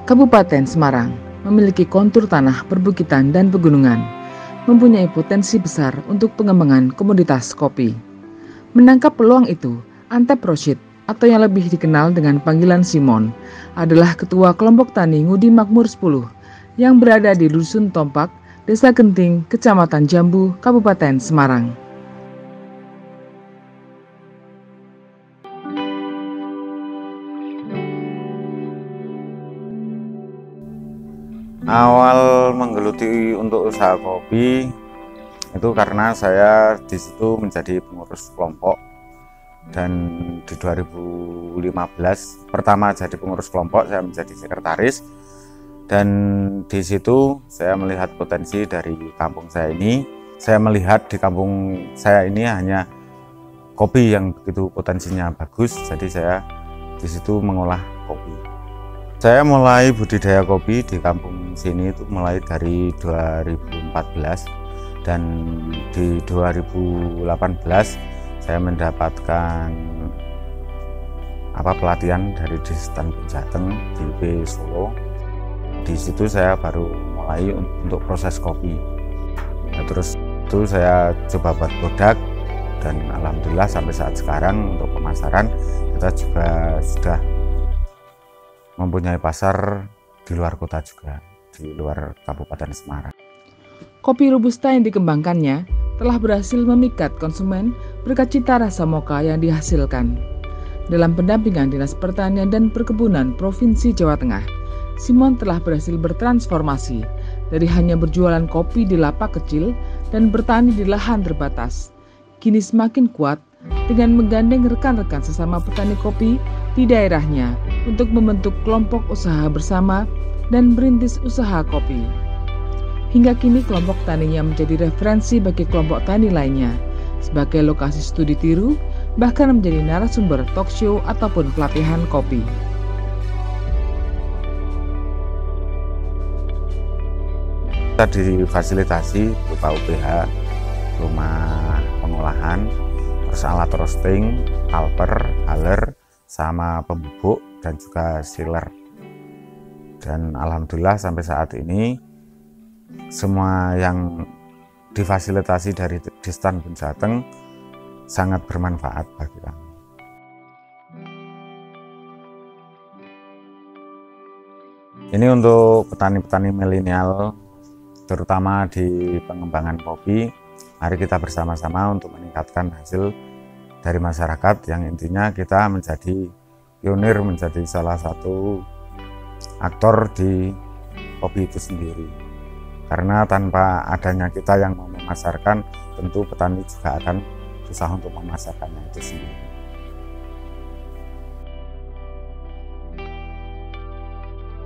Kabupaten Semarang memiliki kontur tanah perbukitan dan pegunungan, mempunyai potensi besar untuk pengembangan komoditas kopi. Menangkap peluang itu, Antep Rosyid atau yang lebih dikenal dengan panggilan Simon adalah ketua kelompok tani Ngudi Makmur 10 yang berada di Dusun Tompak, Desa Genting, Kecamatan Jambu, Kabupaten Semarang. Awal menggeluti untuk usaha kopi itu karena saya di situ menjadi pengurus kelompok, dan di 2015 pertama jadi pengurus kelompok saya menjadi sekretaris, dan di situ saya melihat potensi dari kampung saya ini. Saya melihat di kampung saya ini hanya kopi yang begitu potensinya bagus, jadi saya di situ mengolah kopi. Saya mulai budidaya kopi di kampung sini itu mulai dari 2014, dan di 2018 saya mendapatkan pelatihan dari Distan Jateng di UB Solo. Di situ saya baru mulai untuk proses kopi. Nah, terus itu saya coba buat produk, dan alhamdulillah sampai saat sekarang untuk pemasaran kita juga sudah mempunyai pasar di luar kota juga, di luar Kabupaten Semarang. Kopi Robusta yang dikembangkannya telah berhasil memikat konsumen berkat cita rasa mocha yang dihasilkan. Dalam pendampingan Dinas Pertanian dan Perkebunan Provinsi Jawa Tengah, Simon telah berhasil bertransformasi dari hanya berjualan kopi di lapak kecil dan bertani di lahan terbatas. Kini semakin kuat dengan menggandeng rekan-rekan sesama petani kopi di daerahnya untuk membentuk kelompok usaha bersama dan merintis usaha kopi. Hingga kini kelompok taninya menjadi referensi bagi kelompok tani lainnya sebagai lokasi studi tiru, bahkan menjadi narasumber talk show ataupun pelatihan kopi. Kita difasilitasi berupa UPH, rumah pengolahan, terus alat roasting, kalper, haler, sama pembubuk dan juga sealer. Dan alhamdulillah sampai saat ini semua yang difasilitasi dari Distan Jateng sangat bermanfaat bagi kami. Ini untuk petani-petani milenial, terutama di pengembangan kopi. Mari kita bersama-sama untuk meningkatkan hasil dari masyarakat, yang intinya kita menjadi pionir, menjadi salah satu aktor di kopi itu sendiri. Karena tanpa adanya kita yang mau memasarkan, tentu petani juga akan susah untuk memasarkannya itu sendiri.